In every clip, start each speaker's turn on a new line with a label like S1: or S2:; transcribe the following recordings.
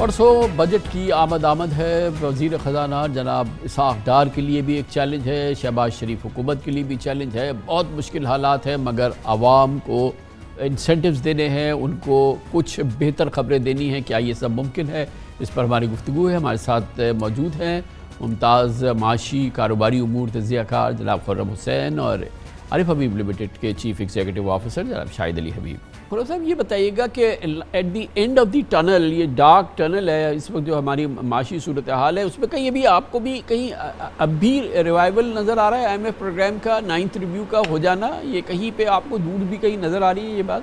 S1: پرسوں بجٹ کی آمد ہے. وزیر خزانہ جناب اسحاق ڈار کے لیے بھی ایک چیلنج ہے, شہباز شریف حکومت کے لیے بھی چیلنج ہے. بہت مشکل حالات ہیں مگر عوام کو انسینٹیوز دینے ہیں, ان کو کچھ بہتر خبریں دینی ہیں. کیا یہ سب ممکن ہے؟ اس پر ہماری گفتگو ہے. ہمارے ساتھ موجود ہیں ممتاز معاشی کاروباری امور تجزیہ کار جناب خرم حسین اور عارف حبیب لمیٹڈ کے چیف ایگزیکٹو آفیسر جناب شاہد علی حبیب. خرم صاحب یہ بتائیے گا کہ at the end of the tunnel, یہ ڈارک ٹنل ہے اس وقت جو ہماری معاشی صورتحال ہے, اس میں کہیں بھی آپ کو بھی کہیں اب بھی ریوائول نظر آ رہا ہے؟ IMF پروگرام کا 9th ریویو کا ہو جانا, یہ کہیں پہ آپ کو دور بھی کہیں نظر آ رہی ہے یہ بات؟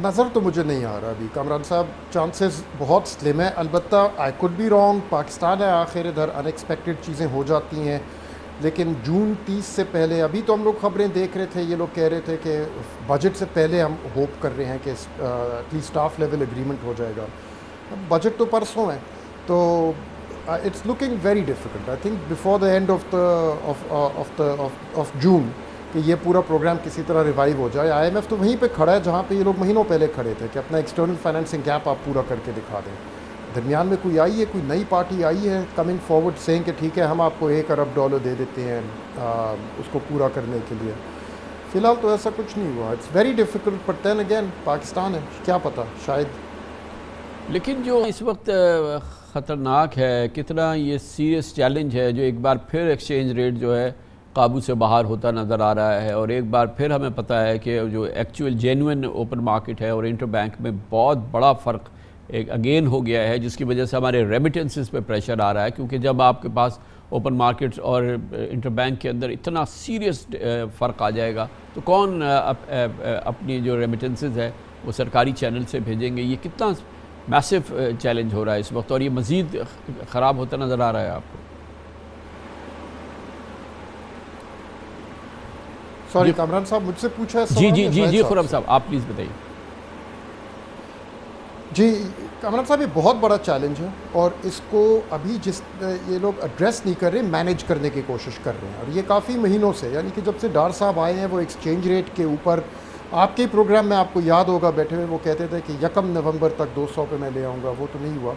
S2: نظر تو مجھے نہیں آ رہا ابھی کامران صاحب, چانسز بہت سلم ہے. البتہ I could be wrong, Pakistan ہے آخر, ادھر ان ایکسپیکٹڈ چیزیں ہو جاتی ہیں. لیکن جون 30 سے پہلے, ابھی تو ہم لوگ خبریں دیکھ رہے تھے, یہ لوگ کہہ رہے تھے کہ بجٹ سے پہلے ہم ہوپ کر رہے ہیں کہ at least staff level agreement ہو جائے گا. بجٹ تو پرسوں ہے, تو it's looking very difficult I think before the end of June کہ یہ پورا پروگرام کسی طرح ریوائیو ہو جائے. IMF تو وہیں پہ کھڑا ہے جہاں پہ یہ لوگ مہینوں پہلے کھڑے تھے کہ اپنا ایکسٹرنل فائنینسنگ گیپ آپ پورا کر کے دکھا دیں. درمیان میں کوئی آئی ہے, کوئی نئی پارٹی آئی ہے کمنگ فارورڈ سینگ کہ ٹھیک ہے ہم آپ کو $1 ارب دے دیتے ہیں اس کو پورا کرنے کے لیے. فی الحال تو ایسا کچھ نہیں ہوا. It's very difficult, but then again Pakistan ہے, کیا پتہ شاید.
S1: لیکن جو اس وقت خطرناک ہے, کتنا یہ سیریس چیلنج ہے, جو ایک بار پھر ایکسچینج ریٹ جو ہے قابو سے باہر ہوتا نظر آ رہا ہے, اور ایک بار پھر ہمیں پتہ ہے کہ جو ایکچوئل جینوئن اوپن مارکیٹ ہے اور انٹر بینک میں بہت بڑا فرق ایک اگین ہو گیا ہے, جس کی وجہ سے ہمارے ریمیٹنسز پہ پریشر آ رہا ہے. کیونکہ جب آپ کے پاس اوپن مارکیٹس اور انٹر بینک کے اندر اتنا سیریس فرق آ جائے گا تو کون اپنی جو ریمیٹنسز ہے وہ سرکاری چینل سے بھیجیں گے؟ یہ کتنا میسو چیلنج ہو رہا ہے اس وقت, اور یہ مزید خراب ہوتا نظر آ رہا ہے آپ کو.
S2: سوری کامران صاحب, مجھ سے پوچھا ہے
S1: جی خرم صاحب آپ پلیز بتائیے.
S2: جی کامران صاحب, یہ بہت بڑا چیلنج ہے اور اس کو ابھی یہ لوگ ایڈریس نہیں کر رہے, مینیج کرنے کی کوشش کر رہے ہیں. اور یہ کافی مہینوں سے, یعنی کہ جب سے ڈار صاحب آئے ہیں, وہ ایکسچینج ریٹ کے اوپر آپ کے پروگرام میں آپ کو یاد ہوگا بیٹھے ہوئے وہ کہتے تھے کہ 1 نومبر تک 200 پہ میں لے آؤں گا. وہ تو نہیں ہوا,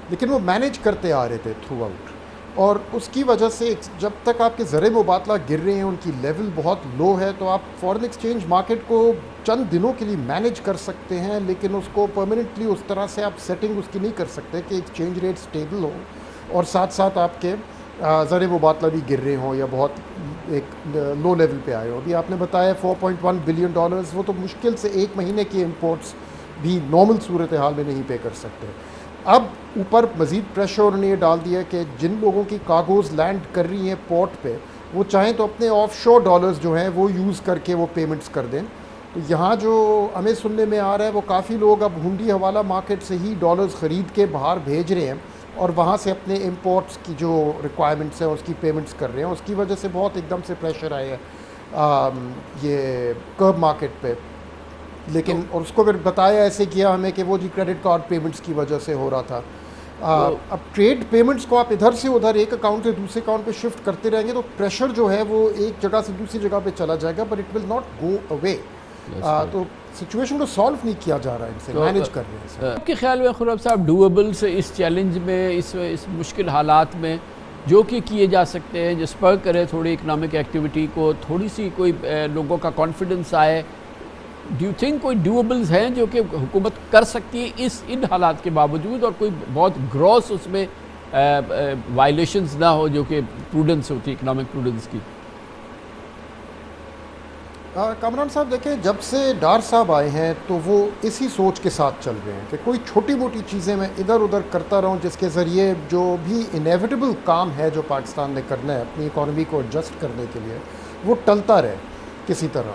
S2: لیکن وہ مینیج کرتے آ رہے تھے تھرو آؤٹ. اور اس کی وجہ سے جب تک آپ کے زر مبادلہ گر رہے ہیں, ان کی لیول بہت لو ہے, تو آپ فارن ایکسچینج مارکیٹ کو چند دنوں کے لیے مینیج کر سکتے ہیں, لیکن اس کو پرماننٹلی اس طرح سے آپ سیٹنگ اس کی نہیں کر سکتے کہ ایکسچینج ریٹ سٹیبل ہو اور ساتھ ساتھ آپ کے زر مبادلہ بھی گر رہے ہوں یا بہت ایک لو لیول پہ آئے ہو. ابھی آپ نے بتایا $4.1 بلین, وہ تو مشکل سے 1 مہینے کی امپورٹس بھی نارمل صورتحال میں نہیں پے کر سکتے. اب اوپر مزید پریشر انہوں نے یہ ڈال دیا کہ جن لوگوں کی کارگوز لینڈ کر رہی ہیں پورٹ پہ, وہ چاہیں تو اپنے آف شور ڈالرز جو ہیں وہ یوز کر کے وہ پیمنٹس کر دیں. تو یہاں جو ہمیں سننے میں آ رہا ہے وہ کافی لوگ اب ہنڈی حوالہ مارکیٹ سے ہی ڈالرز خرید کے باہر بھیج رہے ہیں اور وہاں سے اپنے امپورٹس کی جو ریکوائرمنٹس ہیں اس کی پیمنٹس کر رہے ہیں. اس کی وجہ سے بہت ایک دم سے پریشر آیا ہے یہ کرب مارکیٹ پہ. لیکن اور اس کو پھر بتایا ایسے کیا ہمیں کہ وہ جی کریڈٹ کارڈ پیمنٹس کی وجہ سے ہو رہا تھا. اب ٹریڈ پیمنٹس کو آپ ادھر سے ادھر ایک اکاؤنٹ سے دوسرے اکاؤنٹ پہ شفٹ کرتے رہیں گے تو پریشر جو ہے وہ ایک جگہ سے دوسری جگہ پہ چلا جائے گا, but it will not go away. تو سچویشن کو سالو نہیں کیا جا رہا ہے, ان سے مینیج کر رہے ہیں.
S1: آپ کے خیال میں خرم صاحب ڈویبلس اس چیلنج میں, اس مشکل حالات میں جو کہ کیے جا سکتے ہیں, جس پر کرے تھوڑی اکنامک ایکٹیویٹی کو, تھوڑی سی کوئی لوگوں کا کانفیڈنس آئے, ڈو یو تھنک کوئی ڈویبلز ہیں جو کہ حکومت کر سکتی ہے ان حالات کے باوجود, اور کوئی بہت گروس اس میں وائلیشنز نہ ہو جو کہ پروڈنس ہوتی ہے اکنامک پروڈنس کی؟
S2: کامران صاحب دیکھیں, جب سے ڈار صاحب آئے ہیں تو وہ اسی سوچ کے ساتھ چل رہے ہیں کہ کوئی چھوٹی موٹی چیزیں میں ادھر ادھر کرتا رہوں جس کے ذریعے جو بھی انیویٹیبل کام ہے جو پاکستان نے کرنا ہے اپنی اکانومی کو ایڈجسٹ کرنے کے لیے, وہ ٹلتا رہے کسی طرح.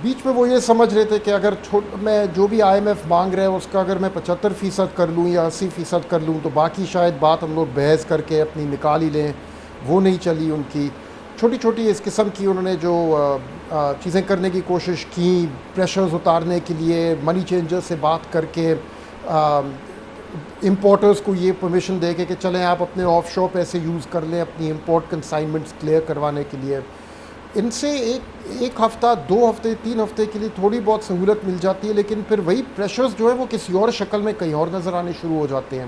S2: بیچ میں وہ یہ سمجھ رہے تھے کہ اگر میں جو بھی IMF مانگ رہا ہے اس کا اگر میں 75% کر لوں یا 80% کر لوں تو باقی شاید بات ہم لوگ بحث کر کے اپنی نکال ہی لیں. وہ نہیں چلی ان کی. چھوٹی چھوٹی اس قسم کی انہوں نے جو چیزیں کرنے کی کوشش کی, پریشرز اتارنے کے لیے منی چینجر سے بات کر کے امپورٹرز کو یہ پرمیشن دے کے کہ چلیں آپ اپنے آف شور پیسے یوز کر لیں اپنی امپورٹ کنسائنمنٹس کلیئر کروانے کے لیے. ان سے ایک ہفتہ 2 ہفتے 3 ہفتے کے لیے تھوڑی بہت سہولت مل جاتی ہے، لیکن پھر وہی پریشرز جو ہے وہ کسی اور شکل میں کہیں اور نظر آنے شروع ہو جاتے ہیں.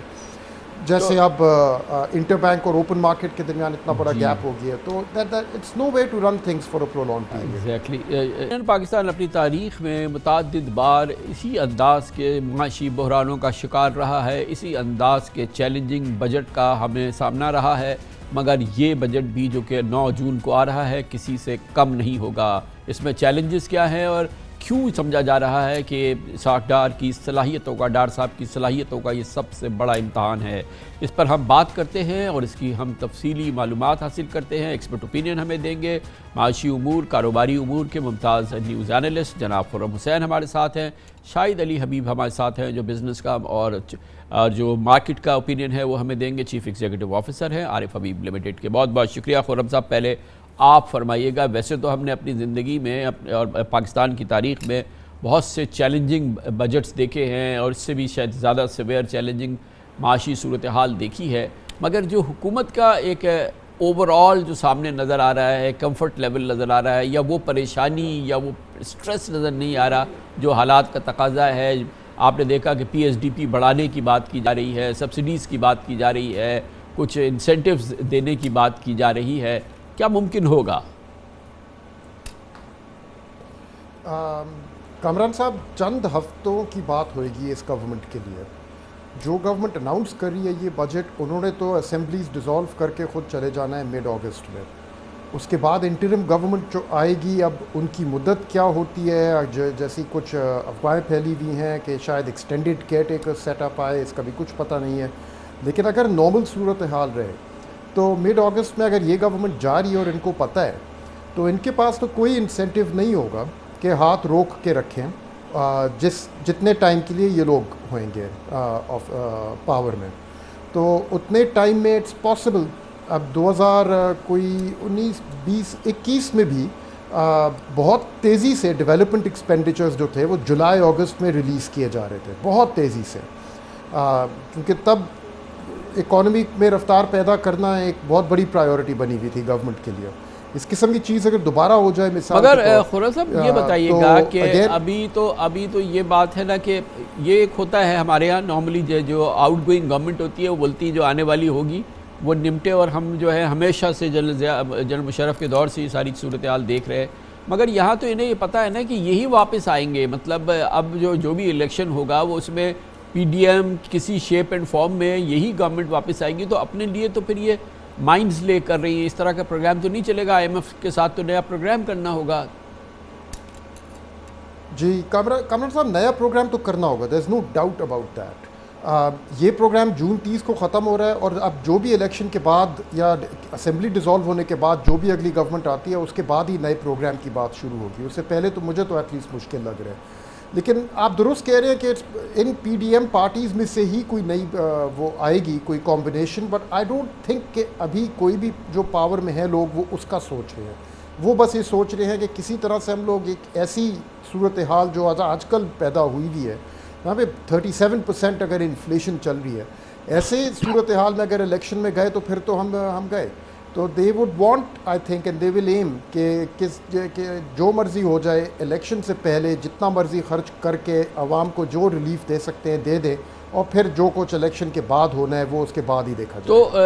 S2: جیسے اب انٹر بینک اور اوپن مارکیٹ کے درمیان اتنا بڑا گیپ ہو گیا، تو it's no way to run things for a prolonged period.
S1: Exactly. Pakistan اپنی تاریخ میں متعدد بار اسی انداز کے معاشی بحرانوں کا شکار رہا ہے، اسی انداز کے چیلنجنگ بجٹ کا ہمیں سامنا رہا ہے، مگر یہ بجٹ بھی جو کہ 9 جون کو آ رہا ہے کسی سے کم نہیں ہوگا. اس میں چیلنجز کیا ہیں اور کیوں سمجھا جا رہا ہے کہ اسحاق ڈار کی صلاحیتوں کا، ڈار صاحب کی صلاحیتوں کا یہ سب سے بڑا امتحان ہے؟ اس پر ہم بات کرتے ہیں اور اس کی ہم تفصیلی معلومات حاصل کرتے ہیں. ایکسپرٹ اوپینین ہمیں دیں گے معاشی امور، کاروباری امور کے ممتاز نیوز اینالسٹ جناب خرم حسین ہمارے ساتھ ہیں. شاہد علی حبیب ہمارے ساتھ ہیں جو بزنس کا اور جو مارکیٹ کا اوپینین ہے وہ ہمیں دیں گے. چیف ایگزیکٹو آفیسر ہیں عارف حبیب لمیٹڈ کے. بہت بہت شکریہ. خرم صاحب پہلے آپ فرمائیے گا، ویسے تو ہم نے اپنی زندگی میں اور پاکستان کی تاریخ میں بہت سے چیلنجنگ بجٹس دیکھے ہیں اور اس سے بھی شاید زیادہ سیویئر چیلنجنگ معاشی صورتحال دیکھی ہے، مگر جو حکومت کا ایک اوور آل جو سامنے نظر آ رہا ہے، کمفرٹ لیول نظر آ رہا ہے، یا وہ پریشانی یا وہ سٹریس نظر نہیں آ رہا جو حالات کا تقاضا ہے. آپ نے دیکھا کہ پی ایس ڈی پی بڑھانے کی بات کی جا رہی ہے، سبسڈیز کی بات کی جا رہی ہے، کچھ انسینٹیوز دینے کی بات کی جا رہی ہے. کیا ممکن ہوگا؟
S2: کامران صاحب، چند ہفتوں کی بات ہوئے گی اس گورنمنٹ کے لیے. جو گورنمنٹ اناؤنس کر رہی ہے یہ بجٹ، انہوں نے تو اسمبلیز ڈیزالو کر کے خود چلے جانا ہے مڈ اگست میں. اس کے بعد انٹرم گورنمنٹ جو آئے گی، اب ان کی مدت کیا ہوتی ہے؟ جیسی کچھ افواہیں پھیلی ہوئی ہیں کہ شاید extended caretaker setup آئے، اس کا بھی کچھ پتہ نہیں ہے. لیکن اگر نارمل صورتحال رہے تو مڈ اگست میں اگر یہ گورنمنٹ جا رہی ہے اور ان کو پتہ ہے، تو ان کے پاس تو کوئی انسینٹیو نہیں ہوگا کہ ہاتھ روک کے رکھیں جتنے ٹائم کے لیے یہ لوگ ہوئیں گے پاور میں. تو اتنے ٹائم میں اٹس پاسبل اب 2019 20 21 میں بھی بہت تیزی سے ڈیولپمنٹ ایکسپینڈیچرز جو تھے وہ جولائی اگست میں ریلیز کیے جا رہے تھے، بہت تیزی سے، کیونکہ تب اکانومی میں رفتار پیدا کرنا ایک بہت بڑی پرائیورٹی بنی ہوئی تھی گورنمنٹ کے لیے. اس قسم کی چیز اگر دوبارہ ہو جائے مثال،
S1: مگر خرم صاحب یہ بتائیے گا کہ ابھی تو یہ بات ہے نا کہ یہ ایک ہوتا ہے ہمارے ہاں نارملی جو آؤٹ گوئنگ گورنمنٹ ہوتی ہے وہ بولتی ہے جو آنے والی ہوگی وہ نمٹے، اور ہم جو ہے ہمیشہ سے جنرل مشرف کے دور سے یہ ساری صورتحال دیکھ رہے ہیں. مگر یہاں تو انہیں یہ پتہ ہے نا کہ یہی واپس آئیں گے، مطلب اب جو بھی الیکشن ہوگا وہ اس میں پی ڈی ایم کسی شیپ اینڈ فارم میں یہی گورنمنٹ واپس آئے گی. تو اپنے لیے تو پھر یہ مائنڈز لے کر رہی ہیں، اس طرح کا پروگرام تو نہیں چلے گا. آئی ایم ایف کے ساتھ تو نیا پروگرام کرنا ہوگا.
S2: جی کامران صاحب، نیا پروگرام تو کرنا ہوگا، دیر از نو ڈاؤٹ اباؤٹ دیٹ. یہ پروگرام جون 30 کو ختم ہو رہا ہے، اور اب جو بھی الیکشن کے بعد یا اسمبلی ڈیزالو ہونے کے بعد جو بھی اگلی گورنمنٹ آتی ہے اس کے بعد ہی نئے پروگرام کی بات شروع ہوگی. اس سے پہلے تو مجھے تو ایٹ لیسٹ مشکل لگ رہا ہے. لیکن آپ درست کہہ رہے ہیں کہ ان پی ڈی ایم پارٹیز میں سے ہی کوئی نئی وہ آئے گی، کوئی combination. But I don't think کہ ابھی کوئی بھی جو پاور میں ہے لوگ وہ اس کا سوچ رہے ہیں. وہ بس یہ سوچ رہے ہیں کہ کسی طرح سے ہم لوگ ایک ایسی صورتحال جو آج کل پیدا ہوئی بھی ہے، وہاں پہ 37% اگر انفلیشن چل رہی ہے، ایسے صورتحال میں اگر الیکشن میں گئے تو پھر تو ہم گئے. تو they would want I think and they will aim کہ جو مرضی ہو جائے الیکشن سے پہلے جتنا مرضی خرچ کر کے عوام کو جو ریلیف دے سکتے ہیں دے دیں، اور پھر جو کچھ الیکشن کے بعد ہونا ہے وہ اس کے بعد ہی دیکھا جائے.
S1: تو